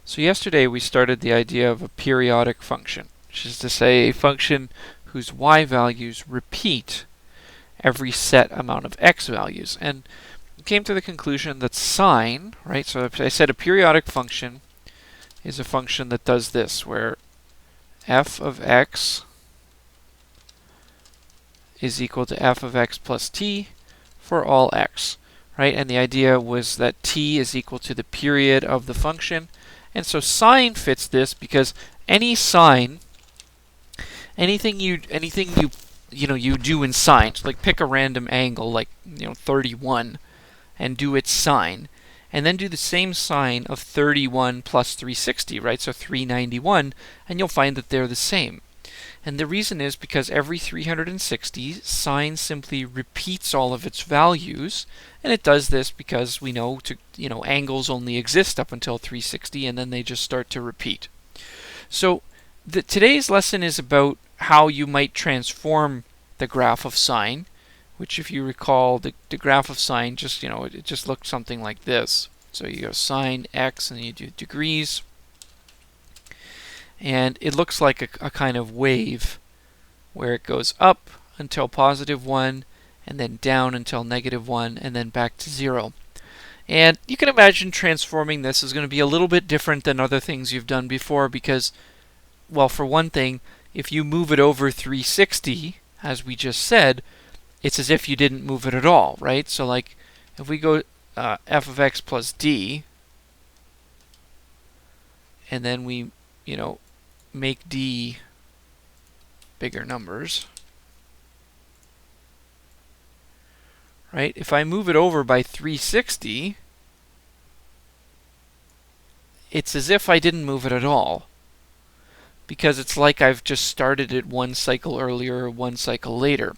So yesterday we started the idea of a periodic function, which is to say a function whose y values repeat every set amount of x values. And we came to the conclusion that sine, right, so I said a periodic function is a function that does this, where f of x is equal to f of x plus t for all x, right? And the idea was that t is equal to the period of the function. And so sine fits this because any sine, anything you do in sine, so like pick a random angle like 31 and do its sine, and then do the same sine of 31 plus 360, right? So 391, and you'll find that they're the same. And the reason is because every 360, sine simply repeats all of its values, and it does this because we know angles only exist up until 360, and then they just start to repeat. So today's lesson is about how you might transform the graph of sine, which, if you recall, the graph of sine it just looked something like this. So you go sine x, and you do degrees. And it looks like a kind of wave where it goes up until +1, and then down until -1, and then back to 0. And you can imagine transforming this is going to be a little bit different than other things you've done before because, well, for one thing, if you move it over 360, as we just said, it's as if you didn't move it at all, right? So like if we go f of x plus d, and then we, make d bigger numbers, right? If I move it over by 360, it's as if I didn't move it at all, because it's like I've just started it one cycle earlier or one cycle later.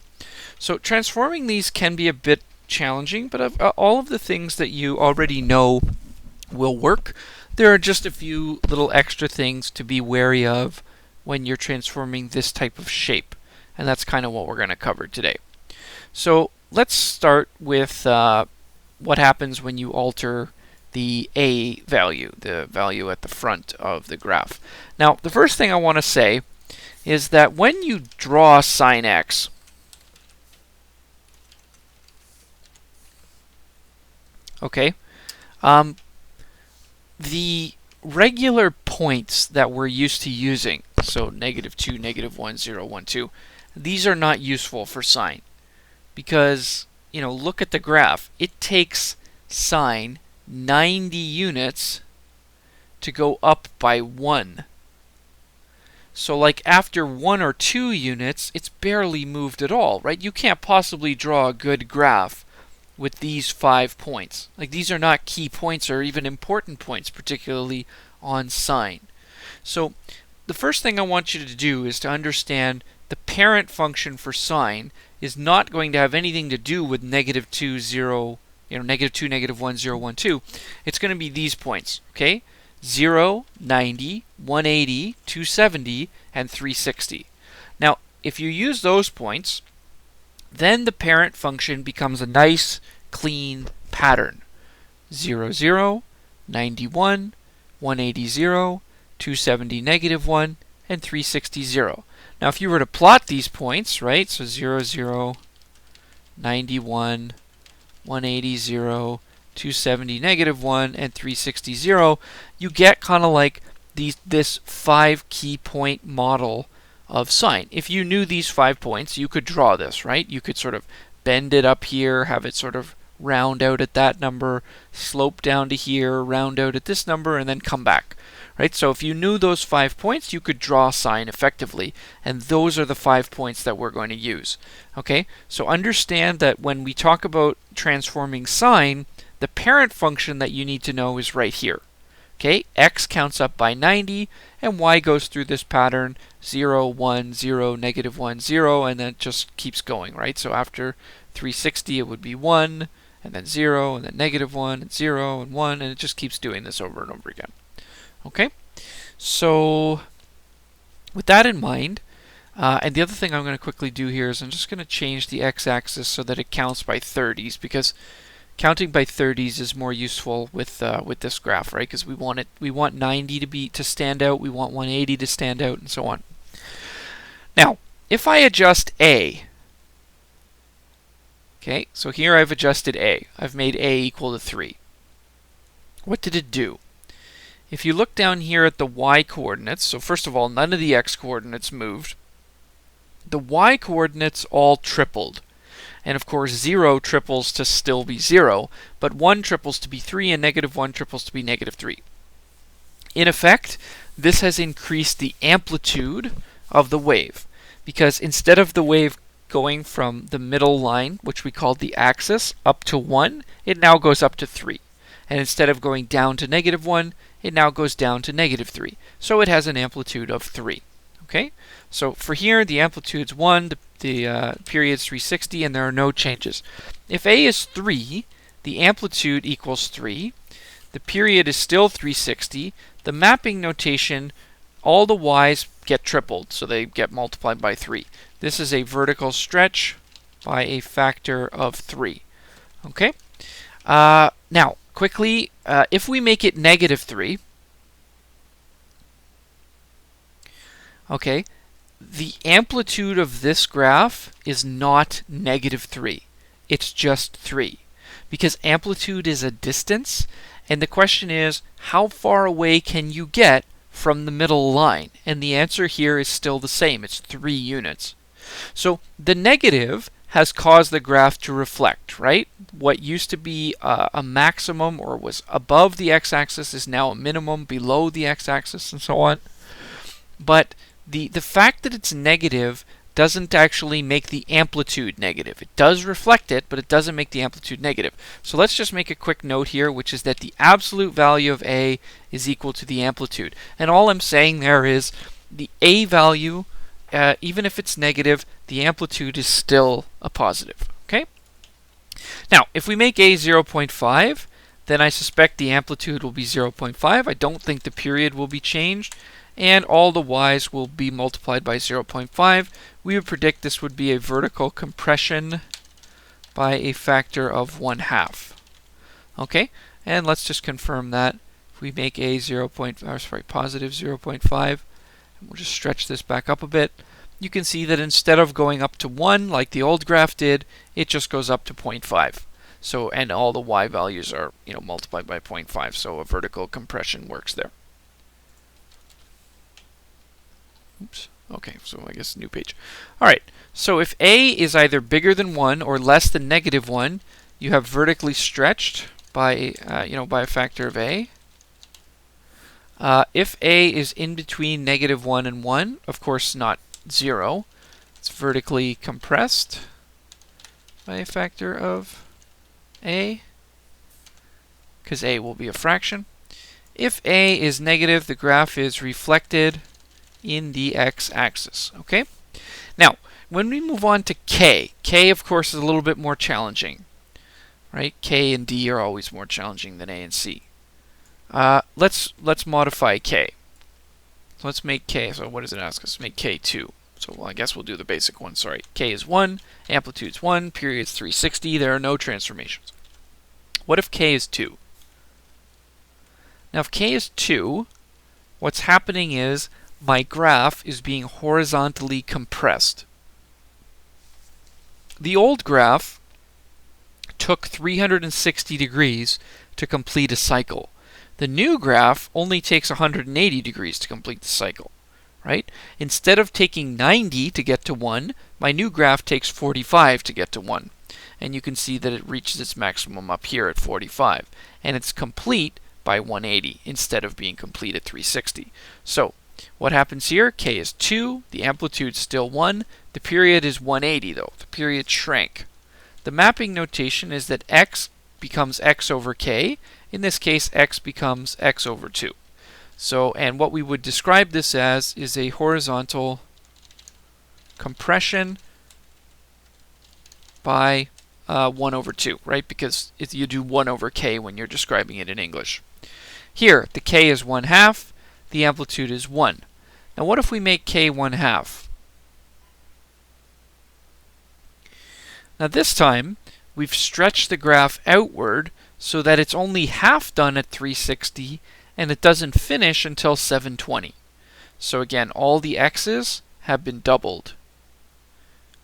So transforming these can be a bit challenging, but all of the things that you already know will work. There are just a few little extra things to be wary of when you're transforming this type of shape, and that's kind of what we're going to cover today. So let's start with what happens when you alter the a value, the value at the front of the graph. Now, the first thing I want to say is that when you draw sine x, okay, the regular points that we're used to using, so -2, -1, 0, 1, 2, these are not useful for sine because, look at the graph. It takes sine 90 units to go up by 1. So like after 1 or 2 units, it's barely moved at all, right? You can't possibly draw a good graph with these 5 points. Like, these are not key points or even important points, particularly on sine. So the first thing I want you to do is to understand the parent function for sine is not going to have anything to do with -2, 0, -2, -1, 0, 1, 2. It's going to be these points, okay? 0, 90, 180, 270, and 360. Now, if you use those points, then the parent function becomes a nice, clean pattern. 0, 0, 91, 180, 0, 270, -1, and 360, 0. Now, if you were to plot these points, right, so 0, 0, 91, 180, 0, 270, -1, and 360, 0, you get kind of like this 5 key point model of sine. If you knew these 5 points, you could draw this, right? You could sort of bend it up here, have it sort of round out at that number, slope down to here, round out at this number, and then come back, right? So if you knew those 5 points, you could draw sine effectively, and those are the 5 points that we're going to use. Okay, so understand that when we talk about transforming sine, the parent function that you need to know is right here. Okay, x counts up by 90, and y goes through this pattern 0, 1, 0, -1, 0, and then it just keeps going, right? So after 360, it would be 1, and then 0, and then -1, and 0, and 1, and it just keeps doing this over and over again. Okay, so with that in mind, and the other thing I'm going to quickly do here is I'm just going to change the x-axis so that it counts by 30s, because counting by 30s is more useful with this graph, right? Because we want 90 to stand out, we want 180 to stand out, and so on. Now, if I adjust A, okay, so here I've adjusted A. I've made A equal to 3. What did it do? If you look down here at the y coordinates, so first of all, none of the x coordinates moved. The y coordinates all tripled. And of course, 0 triples to still be 0, but 1 triples to be 3, and -1 triples to be -3. In effect, this has increased the amplitude of the wave, because instead of the wave going from the middle line, which we called the axis, up to 1, it now goes up to 3. And instead of going down to -1, it now goes down to -3. So it has an amplitude of 3. Okay? So for here, the amplitude's 1, the period's 360, and there are no changes. If A is 3, the amplitude equals 3. The period is still 360. The mapping notation, all the y's get tripled, so they get multiplied by 3. This is a vertical stretch by a factor of 3. Okay? Now, quickly, if we make it -3, okay, the amplitude of this graph is not -3. It's just 3. Because amplitude is a distance, and the question is, how far away can you get from the middle line? And the answer here is still the same. It's 3 units. So the negative has caused the graph to reflect, right? What used to be a maximum or was above the x-axis is now a minimum below the x-axis, and so on. But the fact that it's negative doesn't actually make the amplitude negative. It does reflect it, but it doesn't make the amplitude negative. So let's just make a quick note here, which is that the absolute value of A is equal to the amplitude. And all I'm saying there is the A value, even if it's negative, the amplitude is still a positive. Okay? Now, if we make A 0.5, then I suspect the amplitude will be 0.5. I don't think the period will be changed, and all the y's will be multiplied by 0.5. We would predict this would be a vertical compression by a factor of 1/2. Okay, and let's just confirm that. If we make A positive 0.5, and we'll just stretch this back up a bit, you can see that instead of going up to 1 like the old graph did, it just goes up to 0.5. So, and all the y values are multiplied by 0.5, so a vertical compression works there. Oops. Okay, so I guess new page. All right, so if A is either bigger than 1 or less than -1, you have vertically stretched by by a factor of A. If A is in between -1 and 1, of course not 0, it's vertically compressed by a factor of A, because A will be a fraction. If A is negative, the graph is reflected in the x-axis. Okay? Now, when we move on to K, K of course is a little bit more challenging, right? K and D are always more challenging than A and C. Let's modify K. So let's make K. So what does it ask us? Make K 2. So well, I guess we'll do the basic one. Sorry, K is 1, amplitude's 1, period's 360. There are no transformations. What if K is 2? Now, if K is 2, what's happening is my graph is being horizontally compressed. The old graph took 360 degrees to complete a cycle. The new graph only takes 180 degrees to complete the cycle, right? Instead of taking 90 to get to 1, my new graph takes 45 to get to 1. And you can see that it reaches its maximum up here at 45. And it's complete by 180 instead of being complete at 360. So, what happens here? K is 2, the amplitude's still 1, the period is 180 though. The period shrank. The mapping notation is that x becomes x over k. In this case, x becomes x over 2. So, and what we would describe this as is a horizontal compression by 1 over 2, right? Because you do 1 over k when you're describing it in English. Here, the k is 1/2. The amplitude is 1. Now what if we make K 1/2? Now this time, we've stretched the graph outward so that it's only half done at 360 and it doesn't finish until 720. So again, all the x's have been doubled.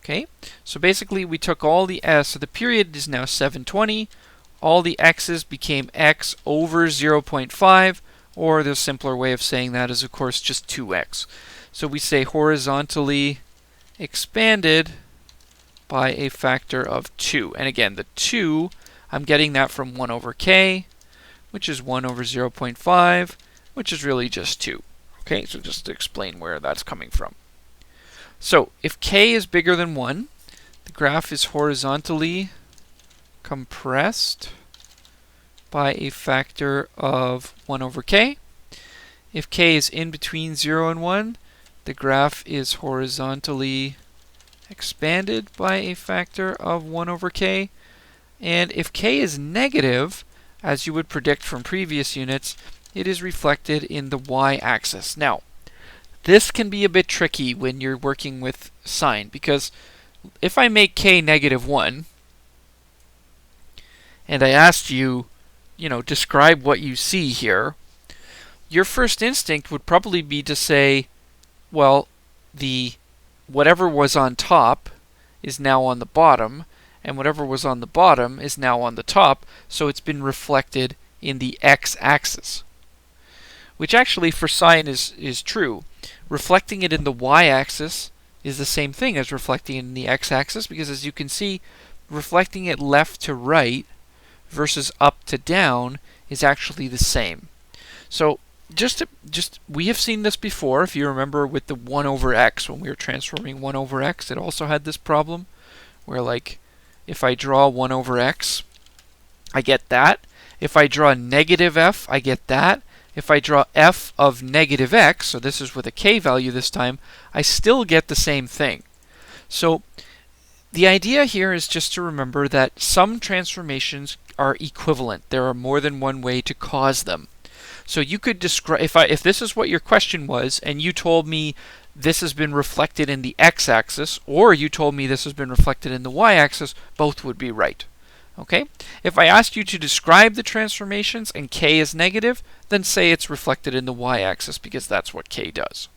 Okay, so basically we took all the so the period is now 720. All the x's became x over 0.5, or the simpler way of saying that is, of course, just 2x. So we say horizontally expanded by a factor of 2. And again, the 2, I'm getting that from 1 over k, which is 1 over 0.5, which is really just 2. Okay, so just to explain where that's coming from. So if k is bigger than 1, the graph is horizontally compressed by a factor of 1 over k. If k is in between 0 and 1, the graph is horizontally expanded by a factor of 1 over k. And if k is negative, as you would predict from previous units, it is reflected in the y-axis. Now, this can be a bit tricky when you're working with sine, because if I make k negative 1, and I asked you, describe what you see here, your first instinct would probably be to say, well, whatever was on top is now on the bottom, and whatever was on the bottom is now on the top, so it's been reflected in the x-axis. Which actually for sine is true. Reflecting it in the y-axis is the same thing as reflecting it in the x-axis, because as you can see, reflecting it left to right versus up to down is actually the same. So we have seen this before. If you remember with the 1 over x, when we were transforming 1 over x, it also had this problem where, like, if I draw 1 over x, I get that. If I draw negative f, I get that. If I draw f of negative x, so this is with a k value this time, I still get the same thing. So the idea here is just to remember that some transformations are equivalent. There are more than one way to cause them. So you could describe, if this is what your question was, and you told me this has been reflected in the x-axis, or you told me this has been reflected in the y-axis, both would be right. Okay? If I asked you to describe the transformations and k is negative, then say it's reflected in the y-axis, because that's what k does.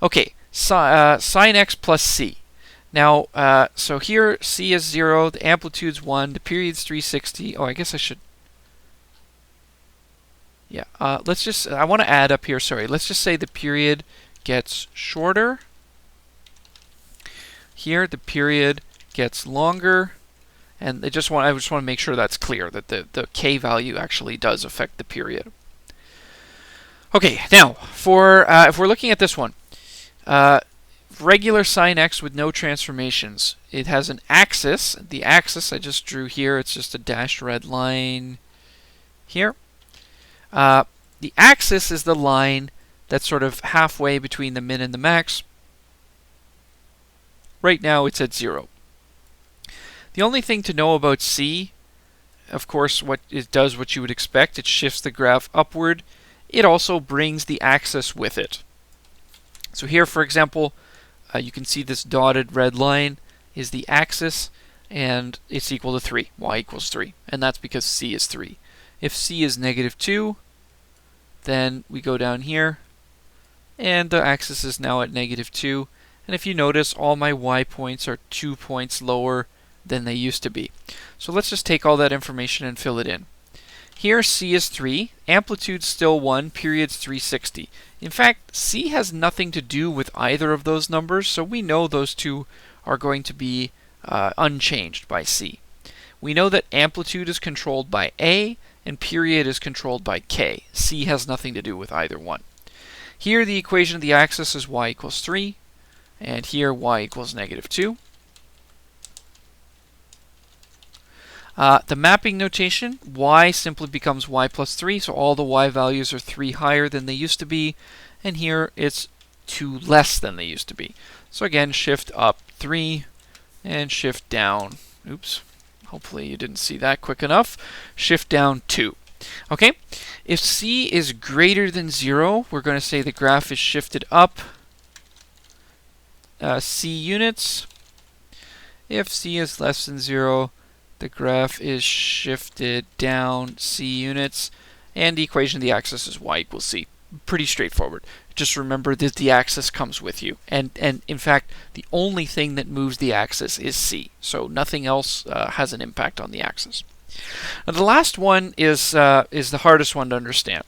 Okay, sine x plus c. Now, so here c is 0, the amplitude's 1, the period's 360. Oh, I guess I should... Yeah, let's just... I want to add up here, sorry. Let's just say the period gets shorter. Here, the period gets longer. And I just want to make sure that's clear, that the k value actually does affect the period. Okay, now, if we're looking at this one, regular sine x with no transformations. It has an axis. The axis I just drew here, it's just a dashed red line here. The axis is the line that's sort of halfway between the min and the max. Right now it's at 0. The only thing to know about c, of course, what it does what you would expect. It shifts the graph upward. It also brings the axis with it. So here, for example, you can see this dotted red line is the axis, and it's equal to 3. Y equals 3. And that's because c is 3. If c is negative 2, then we go down here, and the axis is now at negative 2. And if you notice, all my y points are 2 points lower than they used to be. So let's just take all that information and fill it in. Here c is 3, amplitude's still 1, period's 360. In fact, c has nothing to do with either of those numbers, so we know those two are going to be unchanged by c. We know that amplitude is controlled by a, and period is controlled by k. C has nothing to do with either one. Here the equation of the axis is y equals 3, and here y equals negative 2. The mapping notation, y simply becomes y plus 3, so all the y values are 3 higher than they used to be, and here it's 2 less than they used to be. So again, shift up 3, and shift down, oops, hopefully you didn't see that quick enough, shift down 2. Okay, if c is greater than 0, we're going to say the graph is shifted up c units. If c is less than 0, the graph is shifted down c units, and the equation of the axis is y equals c. Pretty straightforward. Just remember that the axis comes with you, and in fact, the only thing that moves the axis is c, so nothing else has an impact on the axis. Now, the last one is the hardest one to understand.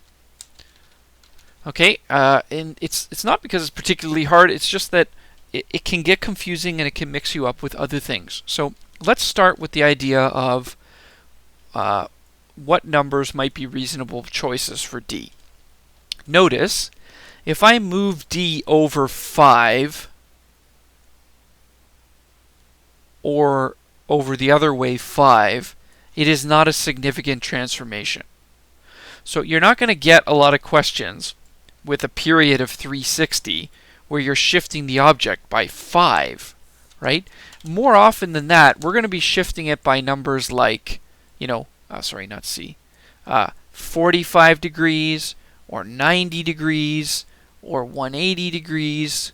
Okay, and it's not because it's particularly hard. It's just that it can get confusing and it can mix you up with other things. So let's start with the idea of what numbers might be reasonable choices for d. Notice, if I move d over 5, or over the other way 5, it is not a significant transformation. So you're not going to get a lot of questions with a period of 360 where you're shifting the object by 5, right? More often than that, we're going to be shifting it by numbers like, 45 degrees, or 90 degrees, or 180 degrees,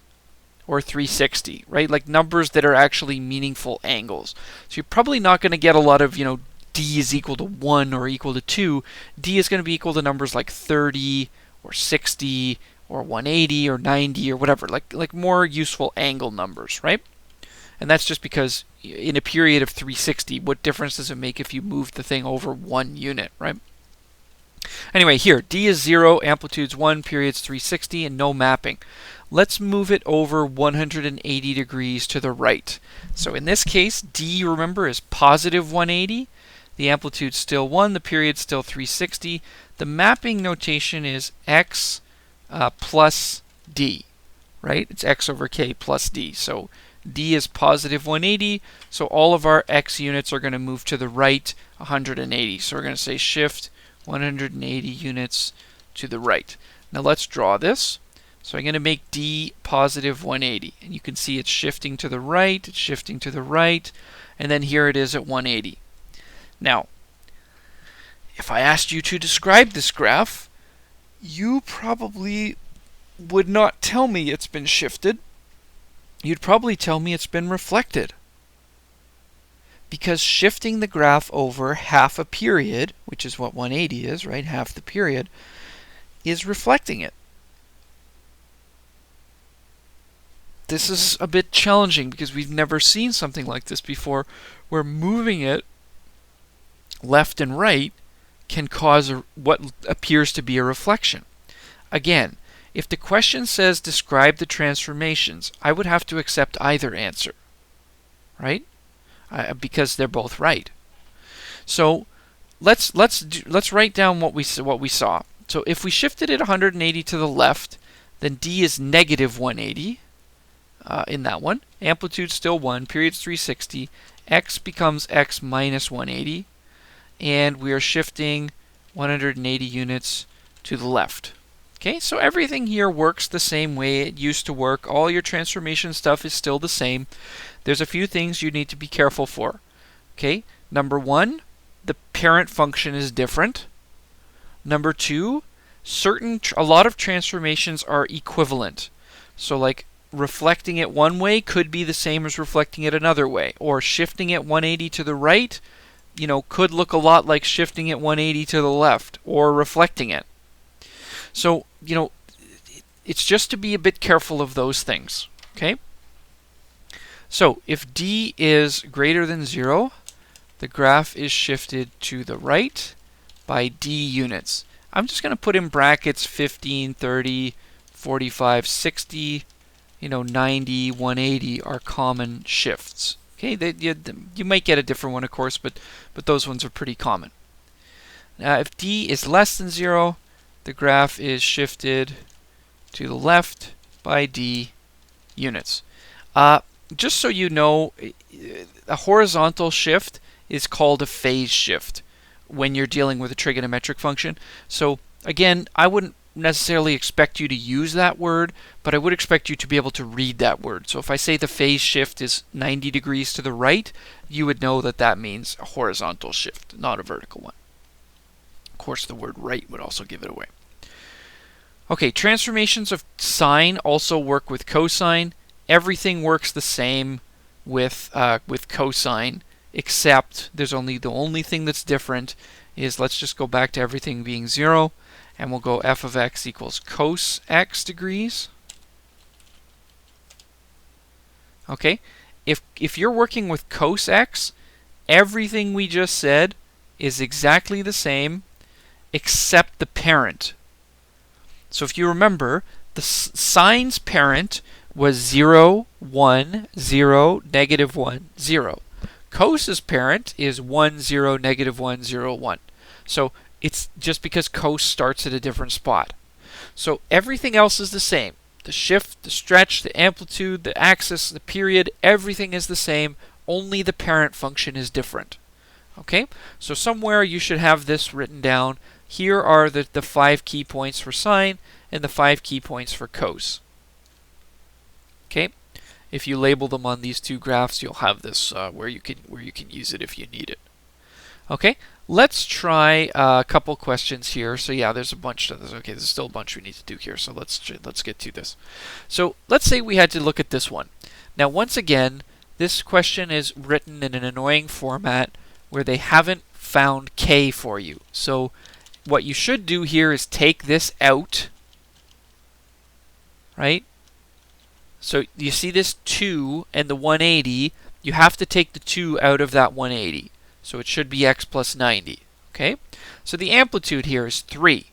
or 360, right? Like numbers that are actually meaningful angles. So you're probably not going to get a lot of, d is equal to 1 or equal to 2. D is going to be equal to numbers like 30 or 60 or 180 or 90 or whatever, like more useful angle numbers, right? And that's just because in a period of 360, what difference does it make if you move the thing over 1 unit, right? Anyway, here, d is 0, amplitude's 1, period's 360, and no mapping. Let's move it over 180 degrees to the right. So in this case, d, remember, is positive 180. The amplitude's still 1, the period's still 360. The mapping notation is x plus d, right? It's x over k plus d. So d is positive 180, so all of our x units are going to move to the right 180. So we're going to say shift 180 units to the right. Now let's draw this. So I'm going to make d positive 180. And you can see it's shifting to the right, it's shifting to the right, and then here it is at 180. Now, if I asked you to describe this graph, you probably would not tell me it's been shifted. You'd probably tell me it's been reflected. Because shifting the graph over half a period, which is what 180 is, right? Half the period, is reflecting it. This is a bit challenging because we've never seen something like this before, where moving it left and right can cause what appears to be a reflection. Again, if the question says describe the transformations, I would have to accept either answer, right? Because they're both right. So let's write down what we saw. So if we shifted it 180 to the left, then d is negative 180 in that one. Amplitude still 1, period's 360. X becomes x minus 180, and we are shifting 180 units to the left. Okay, so everything here works the same way it used to work. All your transformation stuff is still the same. There's a few things you need to be careful for. Okay, number 1, the parent function is different. Number 2, a lot of transformations are equivalent. So like reflecting it one way could be the same as reflecting it another way, or shifting it 180 to the right, could look a lot like shifting it 180 to the left, or reflecting it. So, it's just to be a bit careful of those things, okay? So, if d is greater than 0, the graph is shifted to the right by d units. I'm just going to put in brackets 15, 30, 45, 60, 90, 180 are common shifts. Okay, you might get a different one, of course, but those ones are pretty common. Now, if d is less than 0, the graph is shifted to the left by d units. Just so you know, a horizontal shift is called a phase shift when you're dealing with a trigonometric function. So again, I wouldn't necessarily expect you to use that word, but I would expect you to be able to read that word. So if I say the phase shift is 90 degrees to the right, you would know that that means a horizontal shift, not a vertical one. Of course, the word right would also give it away. Okay, transformations of sine also work with cosine. Everything works the same with cosine, except the only thing that's different is, let's just go back to everything being 0, and we'll go f of x equals cos x degrees. Okay, if you're working with cos x, everything we just said is exactly the same except the parent. So if you remember, the sine's parent was 0, 1, 0, negative 1, 0. Cos's parent is 1, 0, negative 1, 0, 1. So it's just because cos starts at a different spot. So everything else is the same. The shift, the stretch, the amplitude, the axis, the period, everything is the same. Only the parent function is different. Okay? So somewhere you should have this written down. Here are the 5 key points for sine and the 5 key points for cos. Okay? If you label them on these two graphs, you'll have this where you can use it if you need it. Okay? Let's try a couple questions here. So yeah, there's a bunch of this. Okay, there's still a bunch we need to do here. So let's get to this. So let's say we had to look at this one. Now once again, this question is written in an annoying format where they haven't found k for you. So what you should do here is take this out, right? So you see this 2 and the 180, you have to take the 2 out of that 180. So it should be x plus 90. Okay? So the amplitude here is 3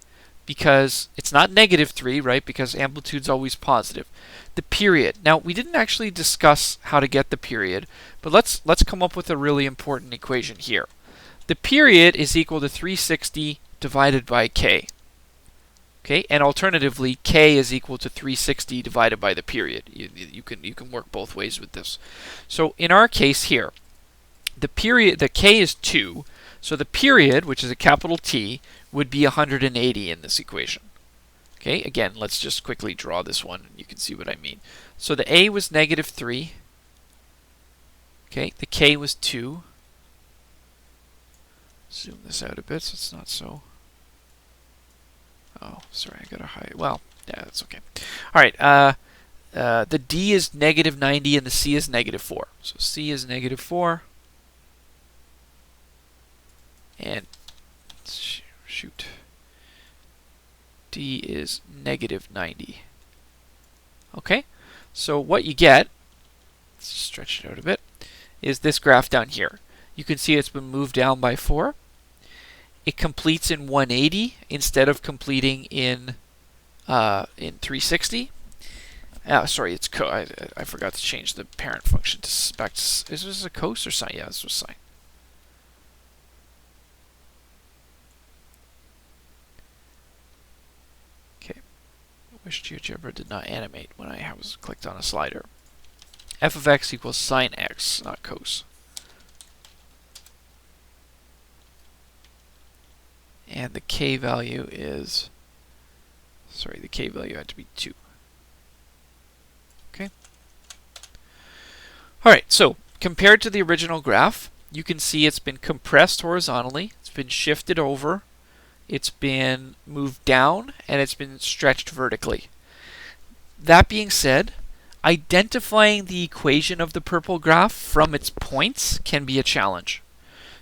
because it's not negative 3, right? Because amplitude's always positive. The period. Now, we didn't actually discuss how to get the period, but let's come up with a really important equation here. The period is equal to 360 divided by k. Okay? And alternatively, k is equal to 360 divided by the period. You can work both ways with this. So in our case here, the k is 2, so the period, which is a capital T, would be 180 in this equation. Okay, again, let's just quickly draw this one, and you can see what I mean. So the a was negative 3. Okay, the k was 2. Zoom this out a bit so it's not so... Oh, sorry, I gotta hide. Well, yeah, that's okay. All right, the d is negative 90 and the c is negative 4. So c is negative 4. And shoot, d is negative 90. Okay, so what you get, let's stretch it out a bit, is this graph down here. You can see it's been moved down by 4. It completes in 180 instead of completing in 360. Sorry, it's I forgot to change the parent function to back to. Is this a cos or sine? Yeah, this was sine. Okay. I wish GeoGebra did not animate when I was clicked on a slider. F of x equals sine x, not cos. And the k value is, sorry, the k value had to be 2. Okay. All right, so compared to the original graph, you can see it's been compressed horizontally, it's been shifted over, it's been moved down, and it's been stretched vertically. That being said, identifying the equation of the purple graph from its points can be a challenge.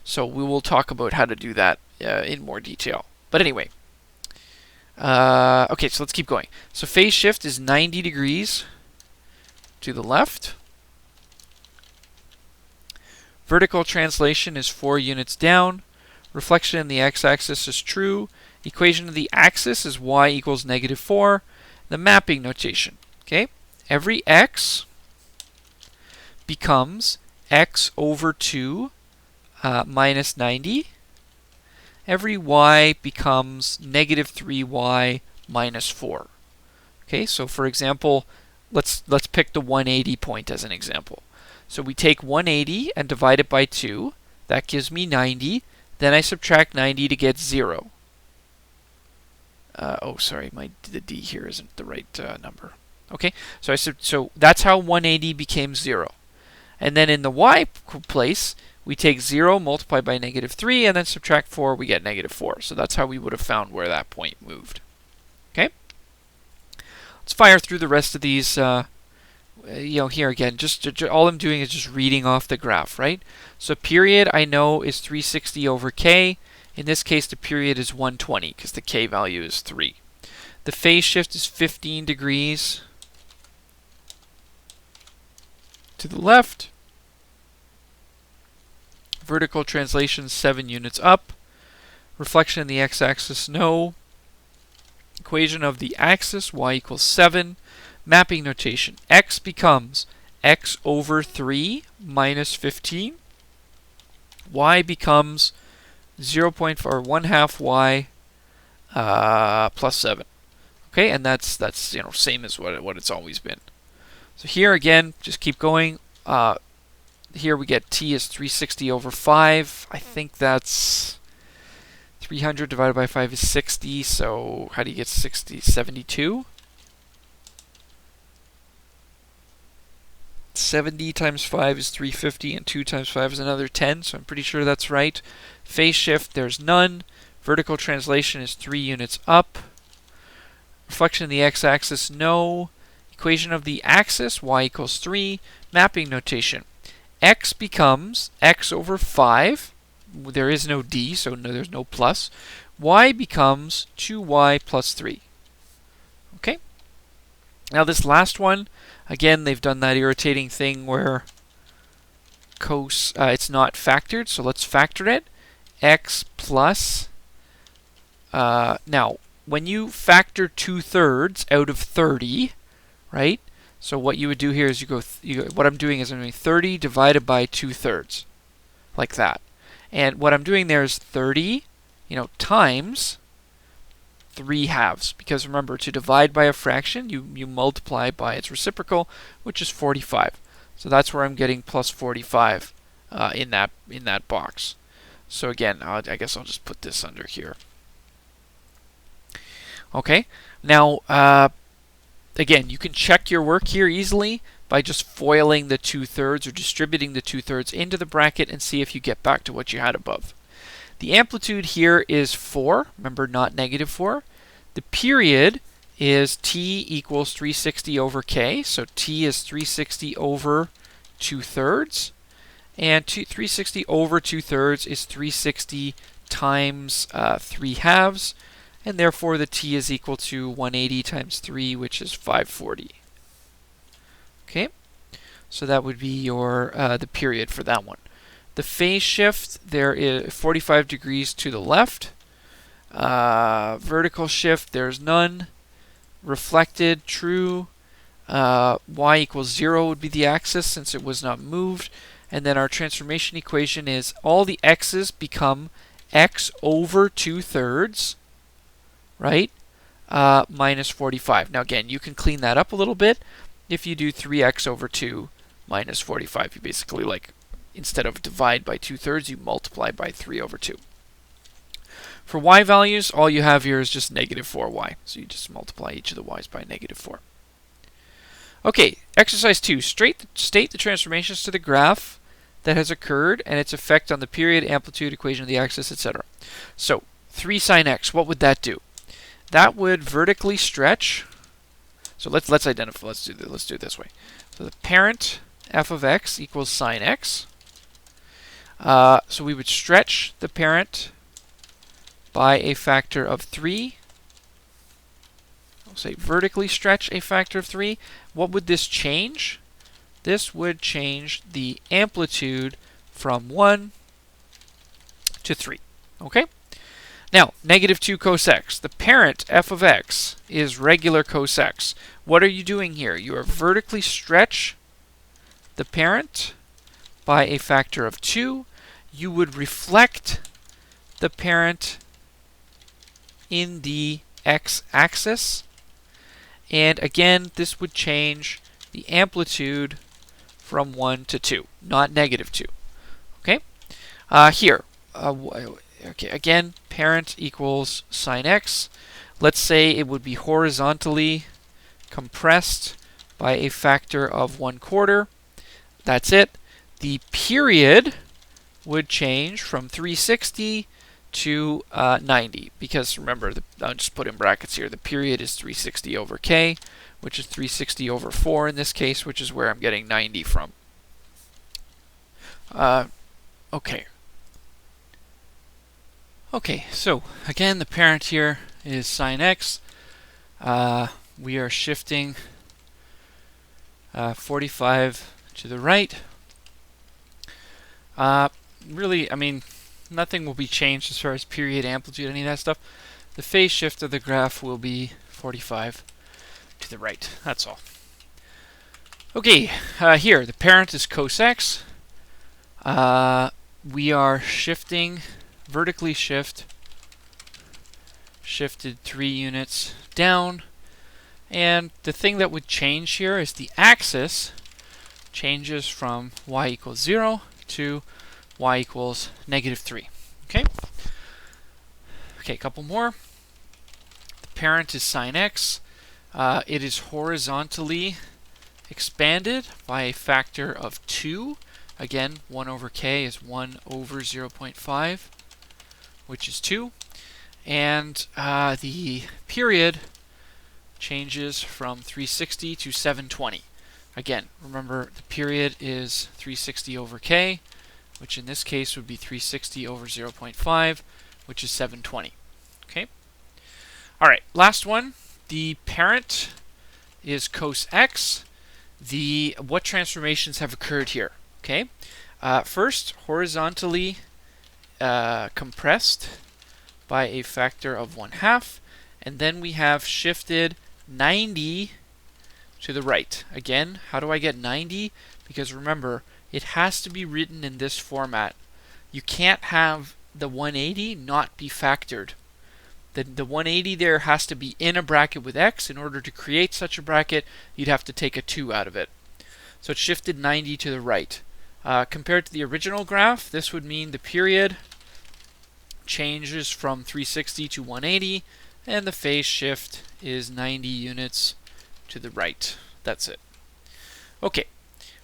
So we will talk about how to do that in more detail. But anyway, okay, so let's keep going. So phase shift is 90 degrees to the left. Vertical translation is 4 units down. Reflection in the x-axis is true. Equation of the axis is y equals negative 4. The mapping notation. Okay, every x becomes x over 2 minus 90. Every y becomes negative 3y minus 4. Okay, so for example, let's pick the 180 point as an example. So we take 180 and divide it by 2. That gives me 90. Then I subtract 90 to get 0. Oh, sorry, the d here isn't the right number. Okay, so that's how 180 became 0. And then in the y place, we take 0 multiplied by negative 3 and then subtract 4, we get negative 4. So that's how we would have found where that point moved. Okay? Let's fire through the rest of these here again, just all I'm doing is just reading off the graph, right? So period I know is 360 over k. In this case, the period is 120 because the k value is 3. The phase shift is 15 degrees to the left. Vertical translation 7 units up. Reflection in the x-axis, no. Equation of the axis, y equals 7. Mapping notation, x becomes x over 3 minus 15. Y becomes 0.4 or 1/2 y plus 7. Okay, and that's same as what it's always been. So here again, just keep going. Here we get t is 360 over 5. I think that's 300 divided by 5 is 60. So how do you get 60? 72. 70 times 5 is 350, and 2 times 5 is another 10, so I'm pretty sure that's right. Phase shift, there's none. Vertical translation is 3 units up. Reflection in the x-axis, no. Equation of the axis, y equals 3. Mapping notation, x becomes x over 5. There is no d, so there's no plus. Y becomes 2y plus 3. Okay? Now this last one, again, they've done that irritating thing where it's not factored, so let's factor it. X plus, now, when you factor 2/3 out of 30, right? So what you would do here is what I'm doing is I'm doing 30 divided by 2/3, like that. And what I'm doing there is 30, times 3/2, because remember, to divide by a fraction, you multiply by its reciprocal, which is 45. So that's where I'm getting plus 45 in that box. So again, I guess I'll just put this under here. Okay. Now, again, you can check your work here easily by just foiling the 2/3 or distributing the 2/3 into the bracket and see if you get back to what you had above. The amplitude here is 4. Remember, not -4. The period is t equals 360 over k. So t is 360 over 2/3. And 360 over 2/3 is 360 times 3/2. And therefore, the t is equal to 180 times 3, which is 540. Okay? So that would be your the period for that one. The phase shift, there is 45 degrees to the left. Vertical shift, there's none. Reflected, true. Y equals 0 would be the axis since it was not moved. And then our transformation equation is all the x's become x over 2/3, right? Minus 45. Now again, you can clean that up a little bit. If you do 3x over 2 minus 45, you basically, instead of divide by 2/3, you multiply by 3 over 2. For y values, all you have here is just -4y. So you just multiply each of the y's by -4. Okay, exercise 2. State the transformations to the graph that has occurred and its effect on the period, amplitude, equation of the axis, etc. So 3 sine x, what would that do? That would vertically stretch. So let's identify. Let's do it this way. So the parent f of x equals sine x. So we would stretch the parent by a factor of 3. I'll say vertically stretch a factor of 3. What would this change? This would change the amplitude from 1 to 3. Okay? Now, -2 cos x. The parent f of x is regular cos x. What are you doing here? You are vertically stretch the parent by a factor of 2. You would reflect the parent in the x-axis. And again, this would change the amplitude from 1 to 2, not -2. Okay? Here, okay, again, parent equals sine x. Let's say it would be horizontally compressed by a factor of 1/4. That's it. The period would change from 360 to 90, because remember, I'll just put in brackets here, the period is 360 over k, which is 360 over 4 in this case, which is where I'm getting 90 from. Okay. Okay, so again, the parent here is sine x. We are shifting 45 to the right. Really, I mean, nothing will be changed as far as period, amplitude, any of that stuff. The phase shift of the graph will be 45 to the right. That's all. Okay, here, the parent is cos x. We are shifting, vertically shifted 3 units down. And the thing that would change here is the axis changes from y equals 0 to y equals -3. Okay? Okay, a couple more. The parent is sine x. It is horizontally expanded by a factor of 2. Again, 1 over k is 1 over 0.5, which is 2. And the period changes from 360 to 720. Again, remember, the period is 360 over k, which in this case would be 360 over 0.5, which is 720. Okay? All right, last one. The parent is cos x. What transformations have occurred here? Okay? First, horizontally compressed by a factor of 1/2, and then we have shifted 90 to the right. Again, how do I get 90? Because remember, it has to be written in this format. You can't have the 180 not be factored. The 180 there has to be in a bracket with x. In order to create such a bracket, you'd have to take a 2 out of it. So it shifted 90 to the right. Compared to the original graph, this would mean the period changes from 360 to 180, and the phase shift is 90 units to the right. That's it. Okay,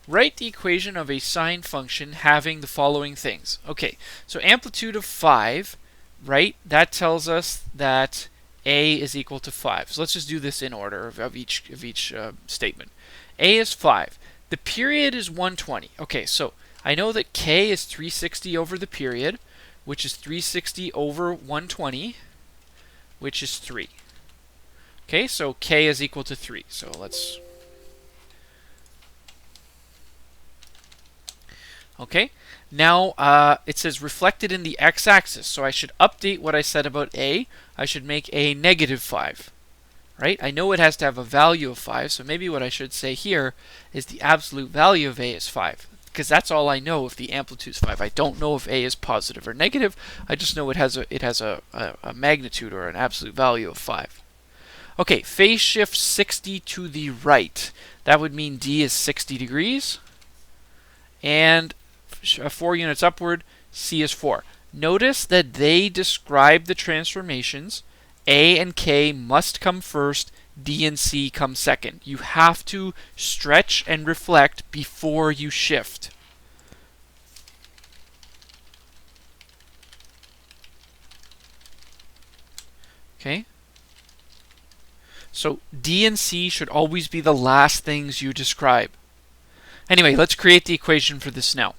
write the equation of a sine function having the following things. Okay, so amplitude of 5, right? That tells us that a is equal to 5. So let's just do this in order of each statement. A is 5. The period is 120. Okay, so I know that k is 360 over the period, which is 360 over 120, which is 3. Okay, so k is equal to 3. So let's... Okay, now it says reflected in the x-axis. So I should update what I said about a. I should make a -5. Right? I know it has to have a value of 5, so maybe what I should say here is the absolute value of a is 5. Because that's all I know if the amplitude is 5. I don't know if a is positive or negative. I just know it has a magnitude or an absolute value of 5. Okay, phase shift 60 to the right. That would mean d is 60 degrees. And 4 units upward, c is 4. Notice that they describe the transformations. A and k must come first, d and c come second. You have to stretch and reflect before you shift. Okay? So d and c should always be the last things you describe. Anyway, let's create the equation for this now.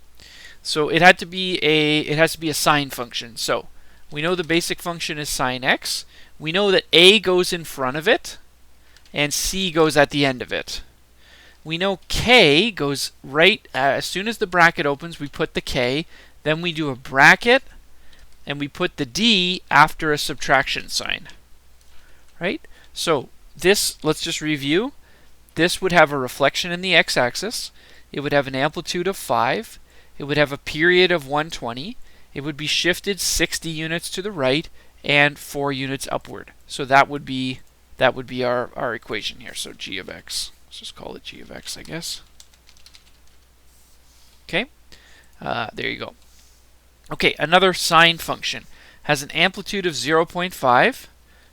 So it has to be a sine function. So we know the basic function is sine x. We know that a goes in front of it, and c goes at the end of it. We know k goes right, as soon as the bracket opens, we put the k, then we do a bracket, and we put the d after a subtraction sign. Right? So this, let's just review. This would have a reflection in the x-axis. It would have an amplitude of 5. It would have a period of 120. It would be shifted 60 units to the right and 4 units upward. So that would be our equation here. So g of x. Let's just call it g of x, I guess. Okay, there you go. Okay, another sine function has an amplitude of 0.5.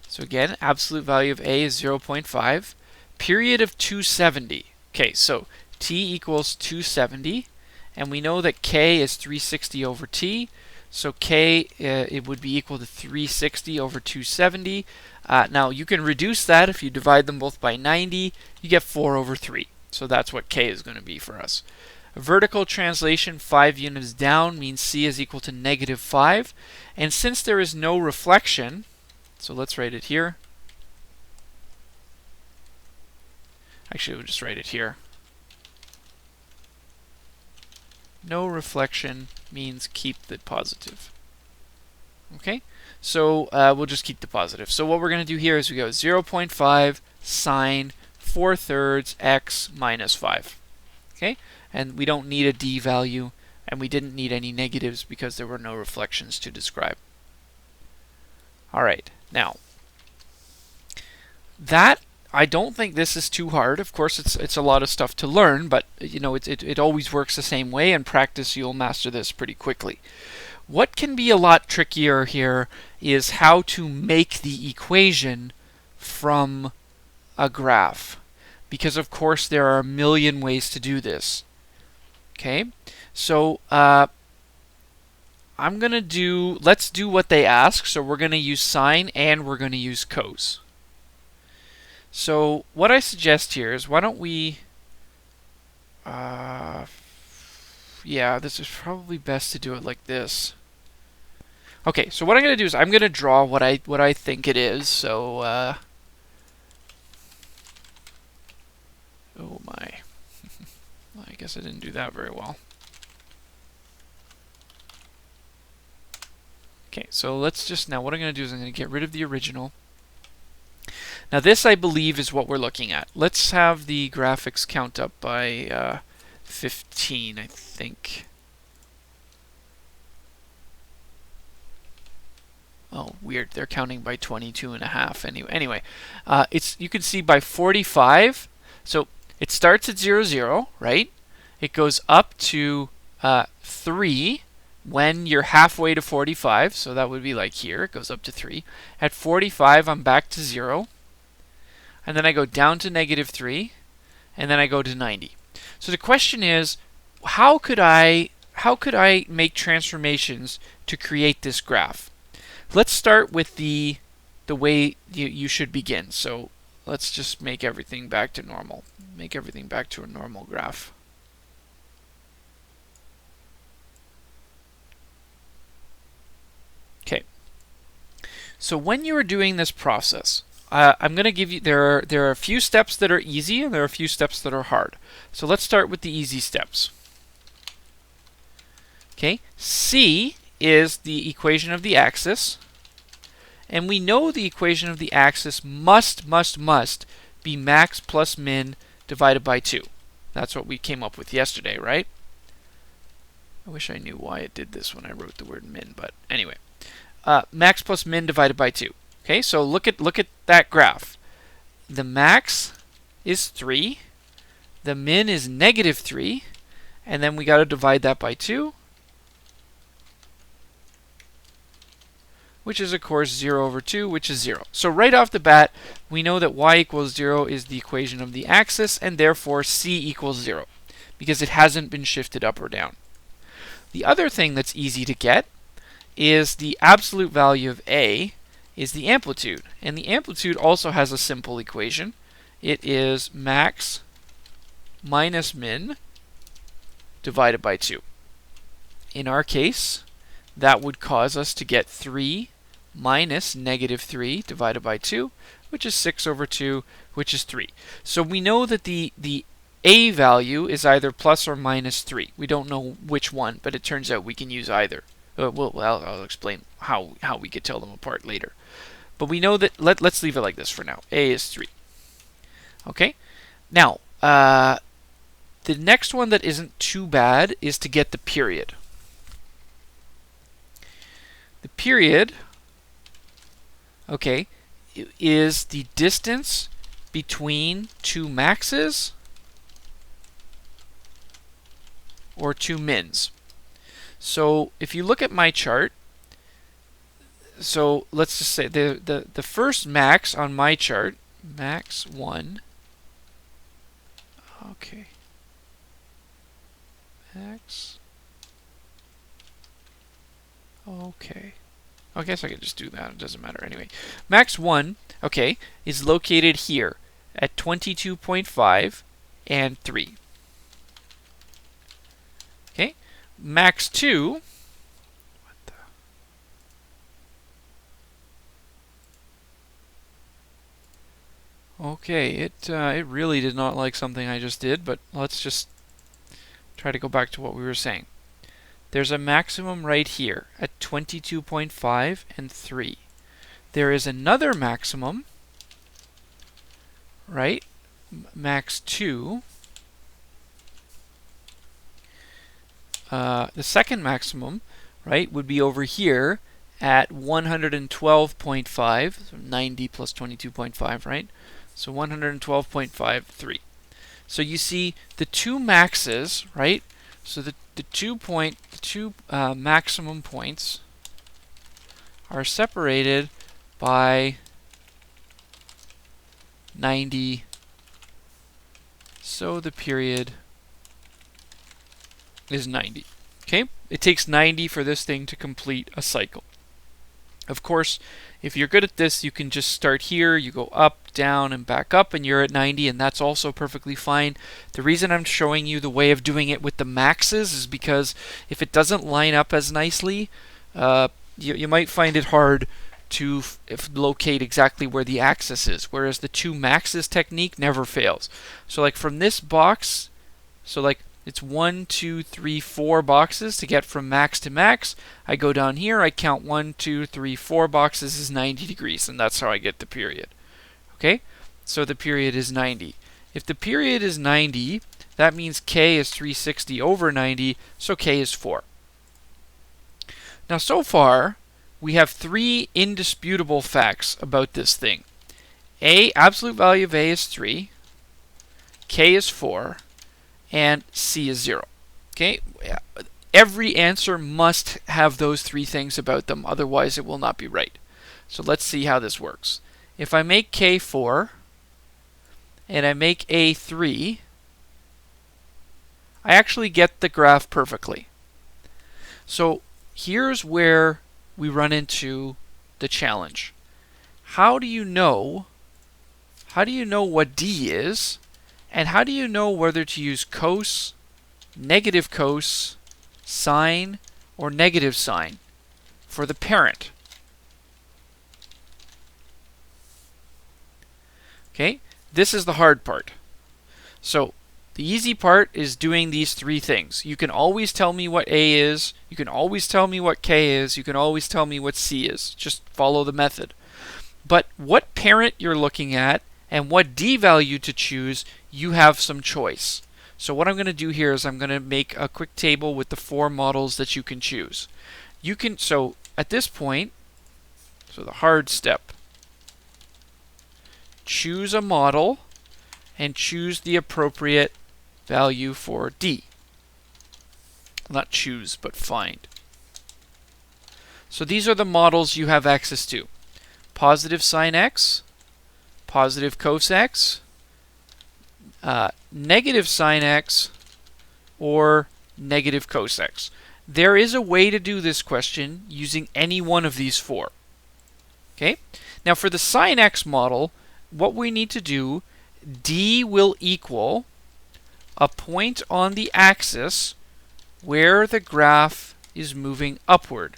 So again, absolute value of a is 0.5. Period of 270. Okay, so t equals 270. And we know that k is 360 over t. So k, it would be equal to 360 over 270. Now you can reduce that if you divide them both by 90. You get 4 over 3. So that's what k is going to be for us. A vertical translation 5 units down means c is equal to negative 5. And since there is no reflection, so let's write it here. Actually, we'll just write it here. No reflection means keep the positive. Okay, so we'll just keep the positive. So what we're going to do here is we go 0.5 sine 4/3 x minus 5. Okay, and we don't need a d value, and we didn't need any negatives because there were no reflections to describe. All right, now that I don't think this is too hard. Of course, it's a lot of stuff to learn, but you know it always works the same way. In practice, you'll master this pretty quickly. What can be a lot trickier here is how to make the equation from a graph, because of course there are a million ways to do this. Okay, so let's do what they ask. So we're going to use sine and we're going to use cos. So what I suggest here is, why don't we, yeah, this is probably best to do it like this. Okay, so what I'm going to do is I'm going to draw what I think it is. So, oh my, I guess I didn't do that very well. Okay, so let's just, now what I'm going to do is I'm going to get rid of the original. Now this, I believe, is what we're looking at. Let's have the graphics count up by 15, I think. Oh, weird. They're counting by 22.5. Anyway, you can see by 45. So it starts at 0, 0, right? It goes up to 3 when you're halfway to 45. So that would be like here. It goes up to 3. At 45, I'm back to 0. And then I go down to negative 3, and then I go to 90. So the question is, how could I make transformations to create this graph? Let's start with the way you should begin. So let's just make everything back to normal. Make everything back to a normal graph. Okay. So when you are doing this process, I'm going to give you, there are a few steps that are easy and there are a few steps that are hard. So let's start with the easy steps. Okay, C is the equation of the axis, and we know the equation of the axis must be max plus min divided by 2. That's what we came up with yesterday, right? I wish I knew why it did this when I wrote the word min, but anyway. Max plus min divided by 2. Okay, so look at that graph. The max is 3, the min is negative 3, and then we got to divide that by 2, which is of course 0 over 2, which is 0. So right off the bat, we know that y equals 0 is the equation of the axis, and therefore c equals 0, because it hasn't been shifted up or down. The other thing that's easy to get is the absolute value of a is the amplitude. And the amplitude also has a simple equation. It is max minus min divided by 2. In our case, that would cause us to get 3 minus negative 3 divided by 2, which is 6 over 2, which is 3. So we know that the a value is either plus or minus 3. We don't know which one, but it turns out we can use either. I'll explain how we could tell them apart later. But we know that, let's leave it like this for now. A is 3. Okay? Now, the next one that isn't too bad is to get the period. The period, okay, is the distance between two maxes or two mins. So if you look at my chart, so let's just say the first max on my chart, max 1, okay, max, Okay. I guess I could just do that. It doesn't matter anyway. Max 1, okay, is located here at 22.5 and 3. Okay. Max 2, what the? Okay, it really did not like something I just did, but let's just try to go back to what we were saying. There's a maximum right here at 22.5 and 3. There is another maximum, right? Max 2. The second maximum, right, would be over here at 112.5, so 90 plus 22.5, right? So 112.53. So you see the two maxes, right? So the two maximum points are separated by 90. So the period is 90. Okay? It takes 90 for this thing to complete a cycle. Of course, if you're good at this, you can just start here, you go up, down, and back up, and you're at 90, and that's also perfectly fine. The reason I'm showing you the way of doing it with the maxes is because if it doesn't line up as nicely, you might find it hard to locate exactly where the axis is, whereas the two maxes technique never fails. So like from this box, so like it's 1, 2, 3, 4 boxes to get from max to max. I go down here, I count 1, 2, 3, 4 boxes is 90 degrees, and that's how I get the period. Okay? So the period is 90. If the period is 90, that means K is 360 over 90, so K is 4. Now so far, we have 3 indisputable facts about this thing. Absolute value of A is 3, K is 4, and C is 0. Okay? Every answer must have those 3 things about them, otherwise it will not be right. So let's see how this works. If I make K 4 and I make A 3, I actually get the graph perfectly. So here's where we run into the challenge. How do you know what D is? And how do you know whether to use cos, negative cos, sine, or negative sine for the parent? Okay, this is the hard part. So the easy part is doing these 3 things. You can always tell me what A is, you can always tell me what K is, you can always tell me what C is. Just follow the method. But what parent you're looking at and what D value to choose, you have some choice. So what I'm going to do here is I'm going to make a quick table with the 4 models that you can choose. So at this point, so the hard step, choose a model and choose the appropriate value for D. Not choose, but find. So these are the models you have access to. Positive sine x, positive cos x, negative sine x, or negative cos x. There is a way to do this question using any one of these 4. Okay? Now for the sine x model, what we need to do, D will equal a point on the axis where the graph is moving upward.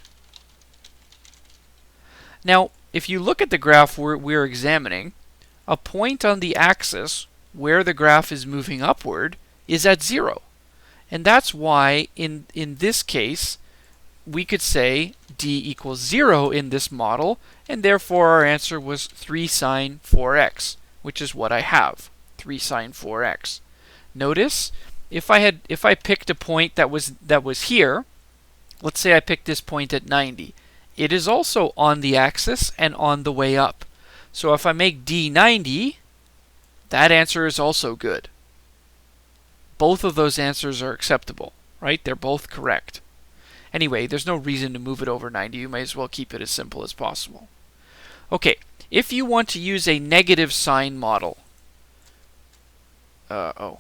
Now, if you look at the graph we're examining, a point on the axis where the graph is moving upward is at 0. And that's why in this case, we could say D equals 0 in this model, and therefore our answer was 3 sine 4x, which is what I have, 3 sine 4x. Notice, if I picked a point that was here, let's say I picked this point at 90, it is also on the axis and on the way up. So if I make D 90, that answer is also good. Both of those answers are acceptable, right? They're both correct. Anyway, there's no reason to move it over 90. You may as well keep it as simple as possible. Okay, if you want to use a negative sine model, so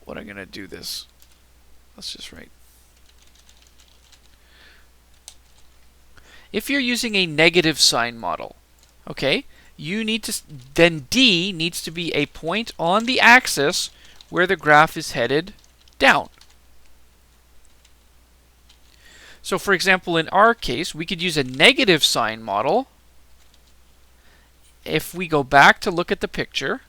what I'm going to do this, let's just write if you're using a negative sign model, okay, then D needs to be a point on the axis where the graph is headed down. So for example, in our case, we could use a negative sign model. If we go back to look at the picture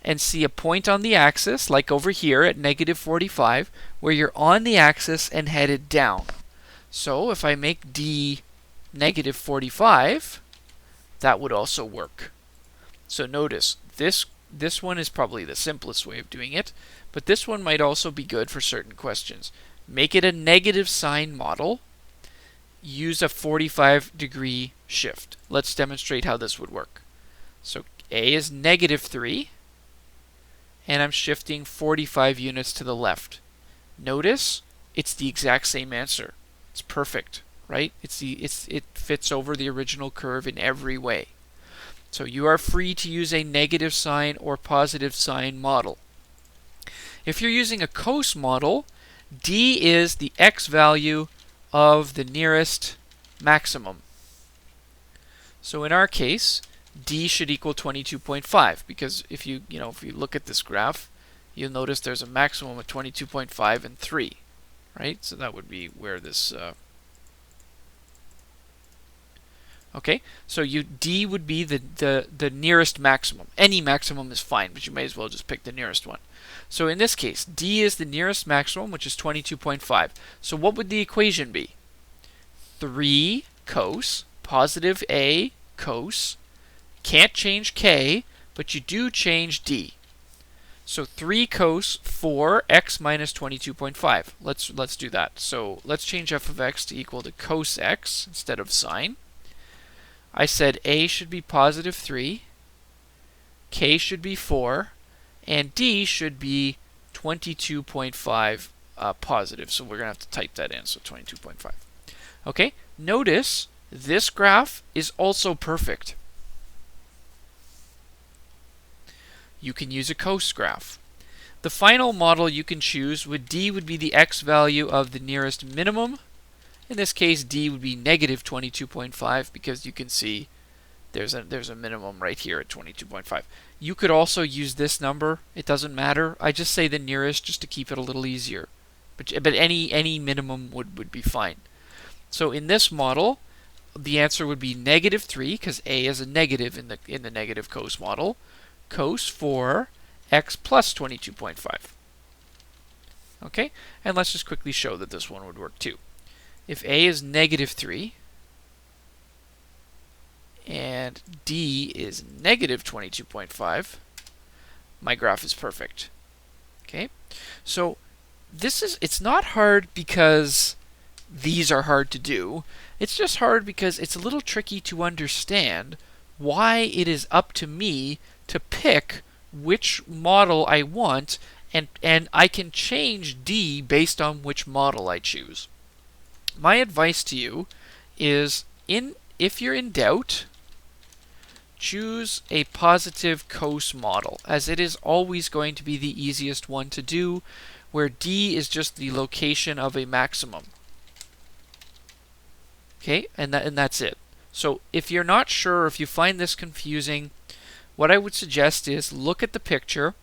and see a point on the axis, like over here at negative 45, where you're on the axis and headed down. So if I make D negative 45, that would also work. So notice, this one is probably the simplest way of doing it, but this one might also be good for certain questions. Make it a negative sign model. Use a 45-degree shift. Let's demonstrate how this would work. So A is negative 3, and I'm shifting 45 units to the left. Notice it's the exact same answer. It's perfect, right? It fits over the original curve in every way. So you are free to use a negative sign or positive sign model. If you're using a cos model, D is the x value of the nearest maximum. So in our case, D should equal 22.5, because if you look at this graph, you'll notice there's a maximum of 22.5 and 3, right? So that would be where this okay, so D would be the nearest maximum. Any maximum is fine, but you may as well just pick the nearest one. So in this case, D is the nearest maximum, which is 22.5. So what would the equation be? 3 cos, positive A cos. Can't change K, but you do change D. So 3 cos 4x minus 22.5. Let's do that. So let's change f of x to equal to cos x instead of sine. I said A should be positive 3, K should be 4, and D should be 22.5 positive. So we're going to have to type that in, so 22.5. Okay, notice this graph is also perfect. You can use a cos graph. The final model you can choose D would be the x value of the nearest minimum. In this case, D would be negative 22.5, because you can see there's a minimum right here at 22.5. You could also use this number. It doesn't matter. I just say the nearest just to keep it a little easier. But any minimum would be fine. So in this model, the answer would be negative 3, because A is a negative in the negative cos model. Cos 4 x plus 22.5. Okay, and let's just quickly show that this one would work too. If A is negative 3 and D is negative 22.5, my graph is perfect. Okay, so it's not hard because these are hard to do. It's just hard because it's a little tricky to understand why it is up to me to pick which model I want, and I can change D based on which model I choose. My advice to you is, if you're in doubt, choose a positive cos model, as it is always going to be the easiest one to do, where D is just the location of a maximum. Okay, and that's it. So if you're not sure, if you find this confusing, what I would suggest is look at the picture,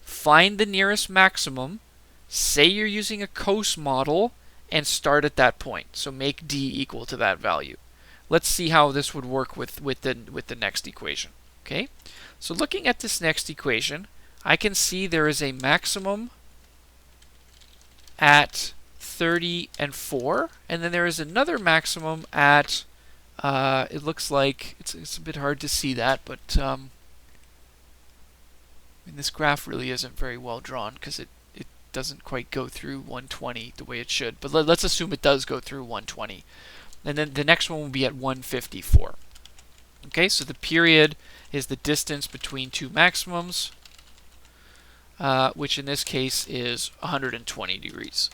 find the nearest maximum, say you're using a cos model, and start at that point. So make D equal to that value. Let's see how this would work with the next equation. Okay, so looking at this next equation, I can see there is a maximum at 30 and 4, and then there is another maximum at it looks like it's a bit hard to see that, but this graph really isn't very well drawn because it doesn't quite go through 120 the way it should. But let's assume it does go through 120. And then the next one will be at 154. Okay, so the period is the distance between two maximums, which in this case is 120 degrees.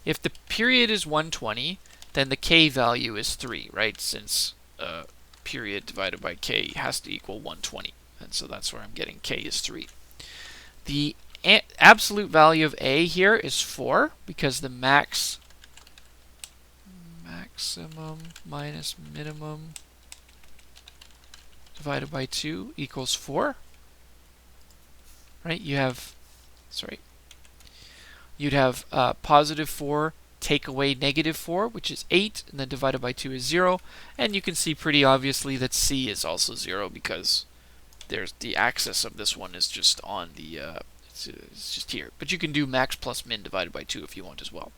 If the period is 120, then the k value is 3, right? Since period divided by k has to equal 120. And so that's where I'm getting k is 3. The absolute value of A here is 4, because the max maximum minus minimum divided by 2 equals 4. Right? You'd have positive 4 take away negative 4, which is 8, and then divided by 2 is 0. And you can see pretty obviously that c is also 0 because there's the axis of this one is just on the it's just here. But you can do max plus min divided by 2 if you want as well.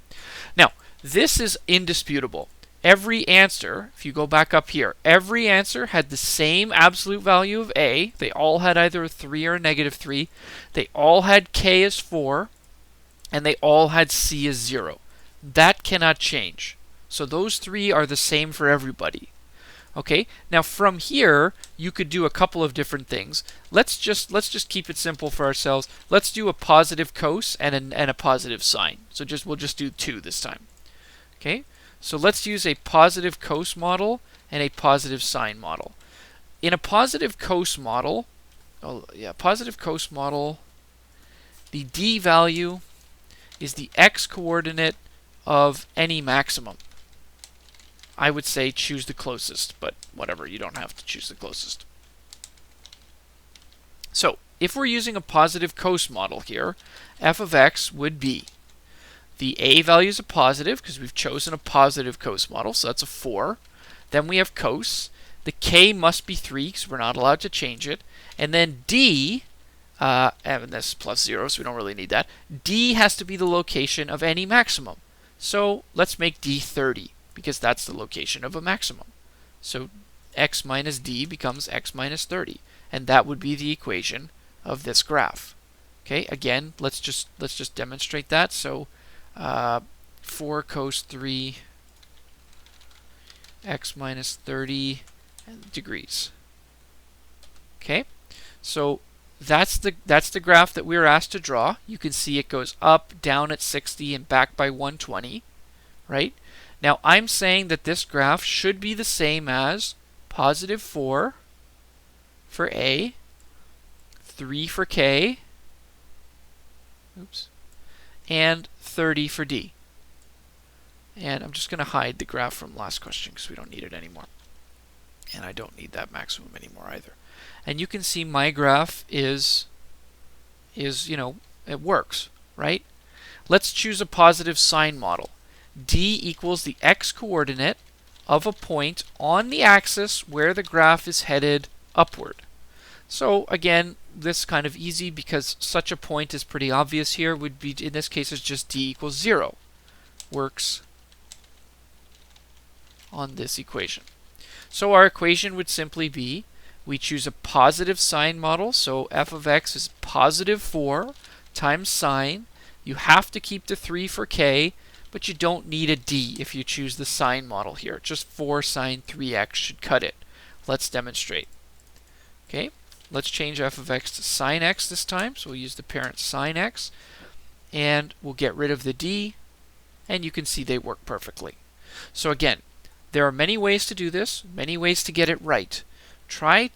Now, this is indisputable. Every answer, if you go back up here, every answer had the same absolute value of a. They all had either a 3 or a negative 3. They all had k as 4, and they all had c as 0. That cannot change. So those three are the same for everybody. Okay, now from here, you could do a couple of different things. Let's just keep it simple for ourselves. Let's do a positive cos and a positive sine. So we'll just do 2 this time. Okay, so let's use a positive cos model and a positive sine model. In a positive cos model, the d value is the x coordinate of any maximum. I would say choose the closest, but whatever, you don't have to choose the closest. So, if we're using a positive cos model here, f of x would be the a value is a positive because we've chosen a positive cos model, so that's a 4. Then we have cos. The k must be 3 because we're not allowed to change it. And then d, and this is plus 0, so we don't really need that. D has to be the location of any maximum. So let's make d 30 because that's the location of a maximum. So x minus d becomes x minus 30, and that would be the equation of this graph. Okay, again, let's just demonstrate that. So 4 cos 3 x minus 30 degrees. Okay, so that's the graph that we were asked to draw. You can see it goes up, down at 60, and back by 120. Right? Now I'm saying that this graph should be the same as positive 4 for a, 3 for k, and 30 for d. And I'm just going to hide the graph from last question because we don't need it anymore. And I don't need that maximum anymore either. And you can see my graph is it works, right? Let's choose a positive sine model. D equals the x coordinate of a point on the axis where the graph is headed upward. So again, this is kind of easy because such a point is pretty obvious here. Would be, in this case, it's just d equals 0. Works on this equation. So our equation would simply be, we choose a positive sine model, so f of x is positive 4 times sine. You have to keep the 3 for k, but you don't need a d if you choose the sine model here. Just 4 sine 3x should cut it. Let's demonstrate. Okay, let's change f of x to sine x this time. So we'll use the parent sine x, and we'll get rid of the d, and you can see they work perfectly. So again, there are many ways to do this, many ways to get it right. Try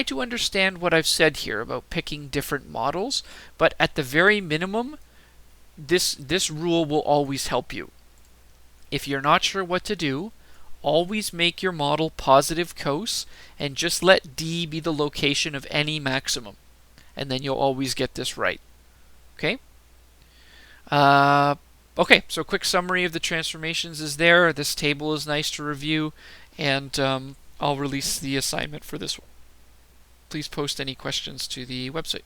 to understand what I've said here about picking different models, but at the very minimum, this rule will always help you. If you're not sure what to do, always make your model positive cos and just let d be the location of any maximum, and then you'll always get this right. Okay? Okay, so quick summary of the transformations is there. This table is nice to review, and I'll release the assignment for this one. Please post any questions to the website.